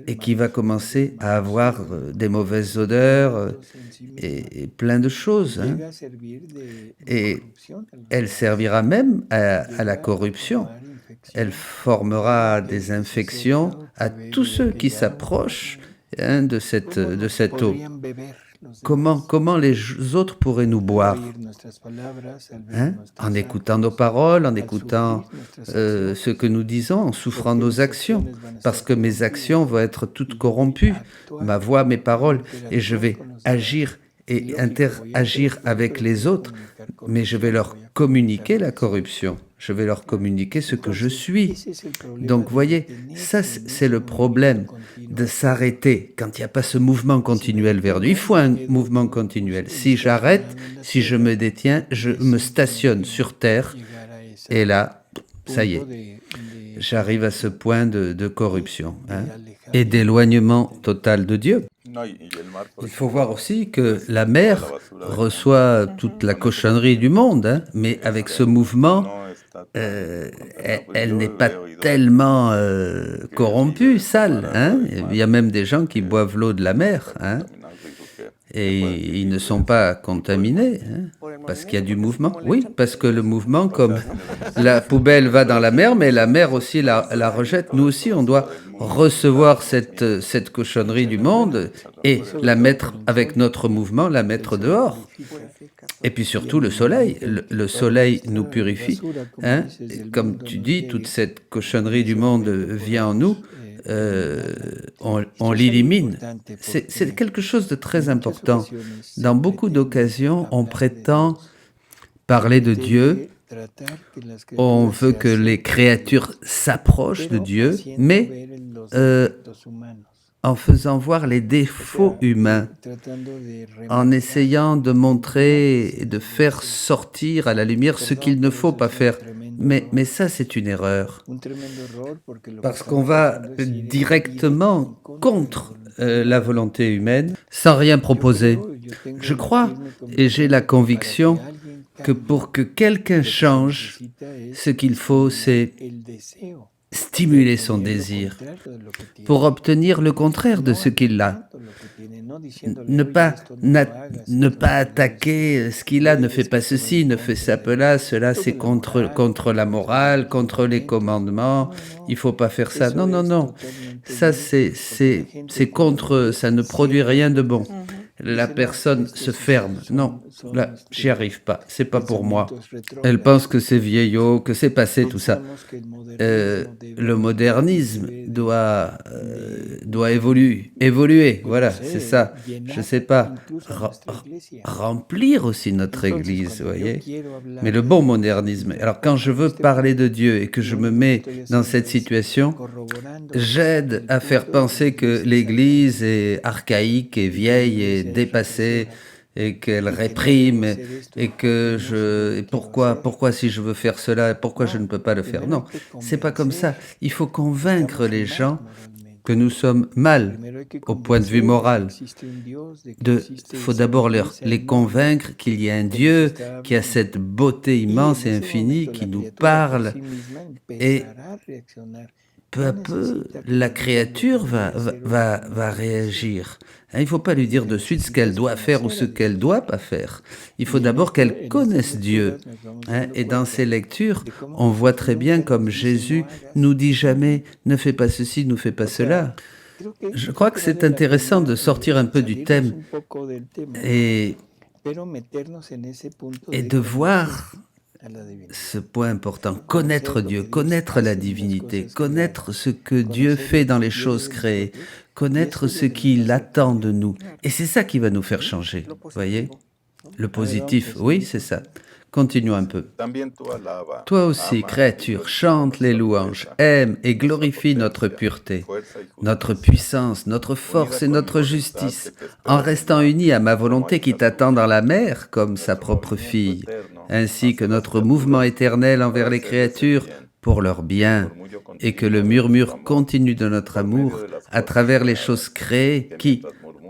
et qui va commencer à avoir des mauvaises odeurs et plein de choses. Hein. Et elle servira même à la corruption. Elle formera des infections à tous ceux qui s'approchent hein, de cette eau. Comment les autres pourraient nous boire hein? En écoutant nos paroles, en écoutant ce que nous disons, en souffrant nos actions. Parce que mes actions vont être toutes corrompues, ma voix, mes paroles, et je vais agir et interagir avec les autres, mais je vais leur communiquer la corruption. Je vais leur communiquer ce que je suis. Donc, voyez, ça, c'est le problème de s'arrêter quand il n'y a pas ce mouvement continuel vers Dieu. Il faut un mouvement continuel. Si j'arrête, si je me détiens, je me stationne sur terre et là, ça y est, j'arrive à ce point de corruption hein, et d'éloignement total de Dieu. Il faut voir aussi que la mer reçoit toute la cochonnerie du monde, hein, mais avec ce mouvement, elle n'est pas tellement corrompue, sale. Hein. Il y a même des gens qui boivent l'eau de la mer hein, et ils ne sont pas contaminés hein, parce qu'il y a du mouvement. Oui, parce que le mouvement, comme la poubelle va dans la mer, mais la mer aussi la rejette. Nous aussi, on doit recevoir cette cochonnerie du monde et la mettre avec notre mouvement, la mettre dehors. Et puis surtout le soleil. Le soleil nous purifie. Hein. Comme tu dis, toute cette cochonnerie du monde vient en nous. On l'élimine. C'est quelque chose de très important. Dans beaucoup d'occasions, on prétend parler de Dieu. On veut que les créatures s'approchent de Dieu, mais en faisant voir les défauts humains, en essayant de montrer et de faire sortir à la lumière ce qu'il ne faut pas faire. Mais ça, c'est une erreur, parce qu'on va directement contre la volonté humaine, sans rien proposer. Je crois, et j'ai la conviction, que pour que quelqu'un change, ce qu'il faut, c'est stimuler son désir pour obtenir le contraire de ce qu'il a. Ne pas attaquer ce qu'il a, ne fait pas ceci, ne fait ça, cela c'est contre la morale, contre les commandements, il ne faut pas faire ça. Non, non, non, ça c'est contre, ça ne produit rien de bon. La personne se ferme. Non, là, j'y arrive pas. C'est pas pour moi. Elle pense que c'est vieillot, que c'est passé, tout ça. Le modernisme doit évoluer. Voilà, c'est ça. Je sais pas. Remplir aussi notre Église, vous voyez. Mais le bon modernisme. Alors, quand je veux parler de Dieu et que je me mets dans cette situation, j'aide à faire penser que l'Église est archaïque et vieille et dépassée et qu'elle réprime et que pourquoi si je veux faire cela, pourquoi je ne peux pas le faire. Non, c'est pas comme ça. Il faut convaincre les gens que nous sommes mal au point de vue moral. Il faut d'abord les convaincre qu'il y a un Dieu qui a cette beauté immense et infinie qui nous parle et peu à peu, la créature va réagir. Il ne faut pas lui dire de suite ce qu'elle doit faire ou ce qu'elle ne doit pas faire. Il faut d'abord qu'elle connaisse Dieu. Et dans ces lectures, on voit très bien comme Jésus nous dit jamais « ne fais pas ceci, ne fais pas cela ». Je crois que c'est intéressant de sortir un peu du thème et de voir ce point important, connaître Dieu, connaître la divinité, connaître ce que Dieu fait dans les choses créées, connaître ce qu'il attend de nous. Et c'est ça qui va nous faire changer, vous voyez? Le positif, oui, c'est ça. Continuons un peu. Toi aussi, créature, chante les louanges, aime et glorifie notre pureté, notre puissance, notre force et notre justice, en restant unis à ma volonté qui t'attend dans la mer comme sa propre fille, ainsi que notre mouvement éternel envers les créatures pour leur bien, et que le murmure continu de notre amour à travers les choses créées qui,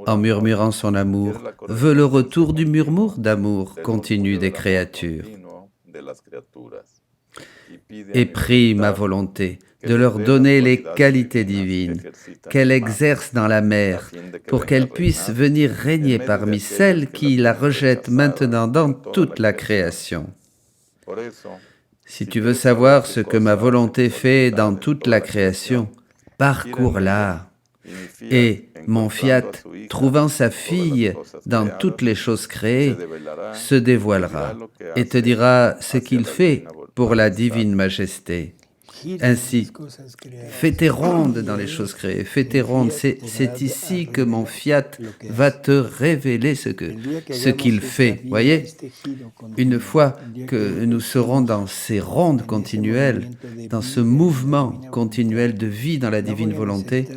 en murmurant son amour, veut le retour du murmure d'amour continu des créatures. Et prie ma volonté, de leur donner les qualités divines qu'elle exerce dans la mer, pour qu'elle puisse venir régner parmi celles qui la rejettent maintenant dans toute la création. Si tu veux savoir ce que ma volonté fait dans toute la création, parcours-la. Et mon fiat, trouvant sa fille dans toutes les choses créées, se dévoilera et te dira ce qu'il fait pour la divine majesté. Ainsi, fais tes rondes dans les choses créées, fais tes rondes. C'est ici que mon fiat va te révéler ce qu'il fait. Voyez, une fois que nous serons dans ces rondes continuelles, dans ce mouvement continuel de vie dans la divine volonté,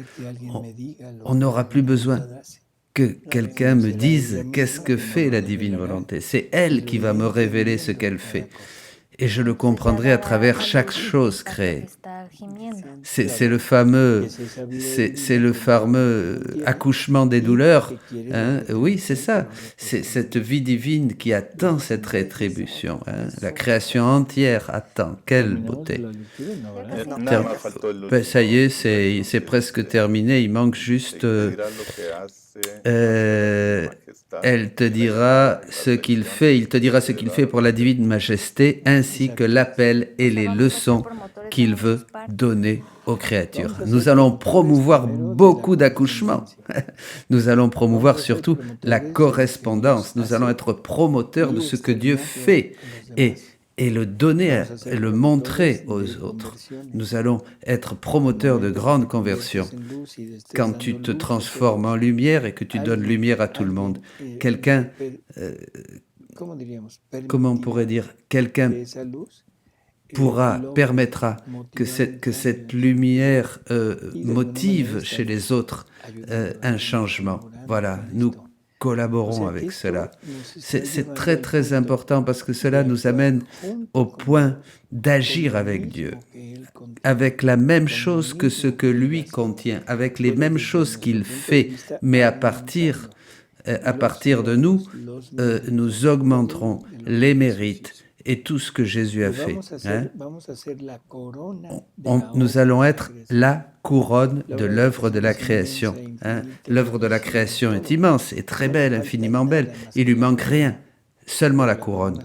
on n'aura plus besoin que quelqu'un me dise qu'est-ce que fait la divine volonté. C'est elle qui va me révéler ce qu'elle fait. Et je le comprendrai à travers chaque chose créée. C'est le fameux accouchement des douleurs. Hein? Oui, c'est ça. C'est cette vie divine qui attend cette rétribution. Hein? La création entière attend. Quelle beauté. Ben, ça y est, c'est presque terminé. Il manque juste... elle te dira ce qu'il fait, il te dira ce qu'il fait pour la divine majesté, ainsi que l'appel et les leçons qu'il veut donner aux créatures. Nous allons promouvoir beaucoup d'accouchements. Nous allons promouvoir surtout la correspondance. Nous allons être promoteurs de ce que Dieu fait et le donner, et le montrer aux autres. Nous allons être promoteurs de grandes conversions. Quand tu te transformes en lumière et que tu donnes lumière à tout le monde, quelqu'un, comment on pourrait dire, quelqu'un permettra que cette lumière motive chez les autres un changement. Voilà, nous collaborons avec cela. C'est très très important parce que cela nous amène au point d'agir avec Dieu, avec la même chose que ce que lui contient, avec les mêmes choses qu'il fait, mais à partir de nous, nous augmenterons les mérites et tout ce que Jésus a fait. Hein? Nous allons être la couronne de l'œuvre de la création. Hein? L'œuvre de la création est immense et très belle, infiniment belle. Il lui manque rien, seulement la couronne.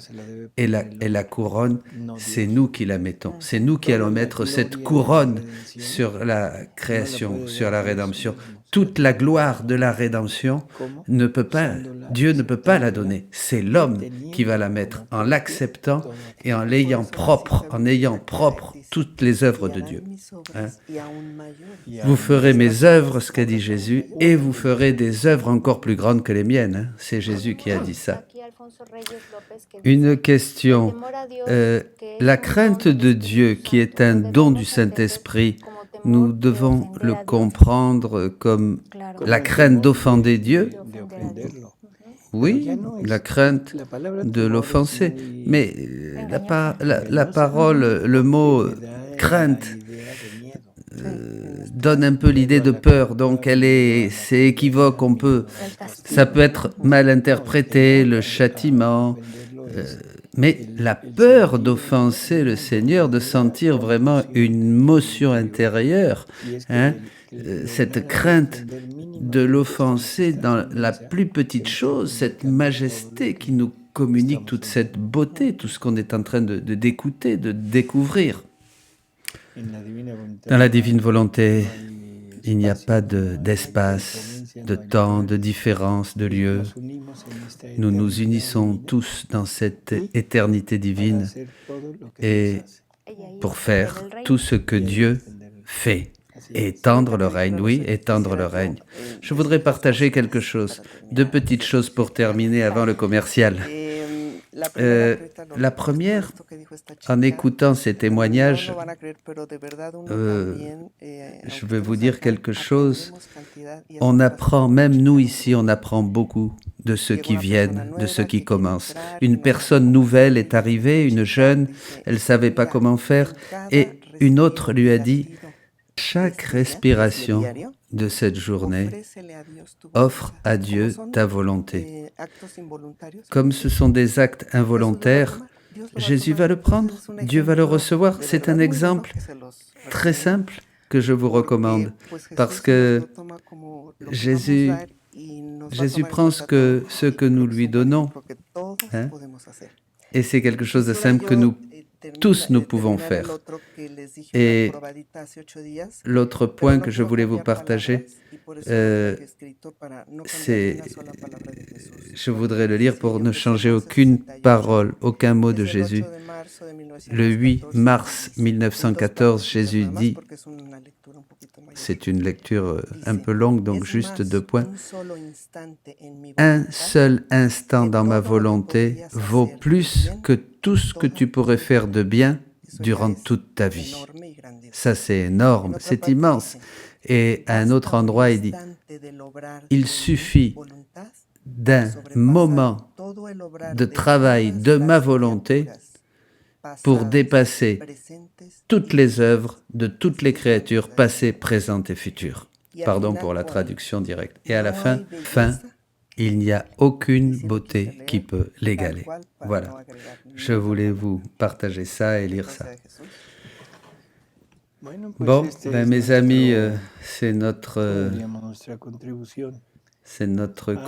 Et la couronne, c'est nous qui la mettons. C'est nous qui allons mettre cette couronne sur la création, sur la rédemption. Toute la gloire de la rédemption, Dieu ne peut pas la donner. C'est l'homme qui va la mettre en l'acceptant et en ayant propre toutes les œuvres de Dieu. Hein? Vous ferez mes œuvres, ce qu'a dit Jésus, et vous ferez des œuvres encore plus grandes que les miennes. Hein? C'est Jésus qui a dit ça. Une question. La crainte de Dieu, qui est un don du Saint-Esprit, nous devons le comprendre comme la crainte d'offender Dieu. Oui, la crainte de l'offenser. Mais la parole, le mot crainte donne un peu l'idée de peur, donc c'est équivoque, ça peut être mal interprété, le châtiment, mais la peur d'offenser le Seigneur, de sentir vraiment une motion intérieure, hein, cette crainte de l'offenser dans la plus petite chose, cette majesté qui nous communique toute cette beauté, tout ce qu'on est en train d'écouter, de découvrir. Dans la divine volonté, il n'y a pas d'espace, de temps, de différence, de lieu. Nous nous unissons tous dans cette éternité divine et pour faire tout ce que Dieu fait. Étendre le règne, oui, étendre le règne. Je voudrais partager quelque chose, 2 petites choses pour terminer avant le commercial. La première, en écoutant ces témoignages, je vais vous dire quelque chose. On apprend, même nous ici, on apprend beaucoup de ceux qui viennent, de ceux qui commencent. Une personne nouvelle est arrivée, une jeune, elle ne savait pas comment faire, et une autre lui a dit, chaque respiration de cette journée, offre à Dieu ta volonté. Comme ce sont des actes involontaires, Jésus va le prendre, Dieu va le recevoir. C'est un exemple très simple que je vous recommande parce que Jésus prend ce que nous lui donnons, hein, et c'est quelque chose de simple que nous tous nous pouvons faire. Et l'autre point que je voulais vous partager, je voudrais le lire pour ne changer aucune parole, aucun mot de Jésus. Le 8 mars 1914, Jésus dit, c'est une lecture un peu longue, donc juste 2 points. Un seul instant dans ma volonté vaut plus que tout ce que tu pourrais faire de bien durant toute ta vie. Ça, c'est énorme, c'est immense. Et à un autre endroit, il dit, il suffit d'un moment de travail de ma volonté pour dépasser toutes les œuvres de toutes les créatures passées, présentes et futures. Pardon pour la traduction directe. Et à la fin, il n'y a aucune beauté qui peut l'égaler. Voilà. Je voulais vous partager ça et lire ça. Bon, mes amis, c'est notre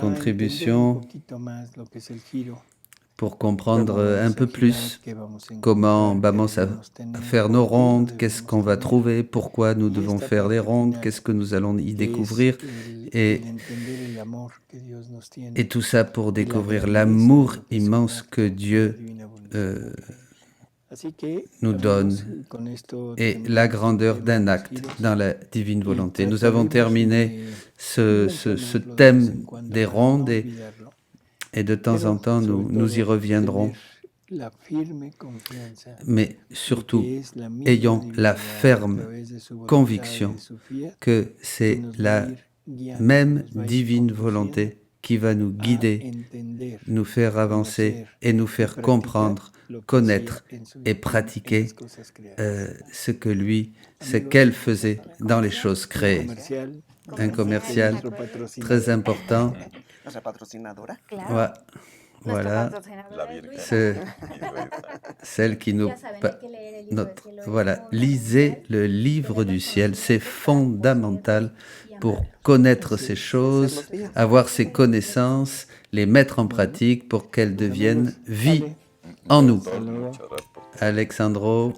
contribution pour comprendre un peu plus comment vamos à faire nos rondes, qu'est-ce qu'on va trouver, pourquoi nous devons faire les rondes, qu'est-ce que nous allons y découvrir, et tout ça pour découvrir l'amour immense que Dieu nous donne et la grandeur d'un acte dans la divine volonté. Nous avons terminé ce thème des rondes et de temps en temps, nous y reviendrons. Mais surtout, ayons la ferme conviction que c'est la même divine volonté qui va nous guider, nous faire avancer et nous faire comprendre, connaître et pratiquer ce qu'elle faisait dans les choses créées. Un commercial très important. Ouais, voilà, c'est celle qui nous... Voilà, lisez le livre du ciel, c'est fondamental pour connaître ces choses, avoir ces connaissances, les mettre en pratique pour qu'elles deviennent vie en nous. Alexandro,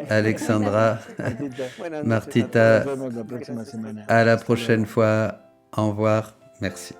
Alexandra, Martita, à la prochaine fois, au revoir, merci.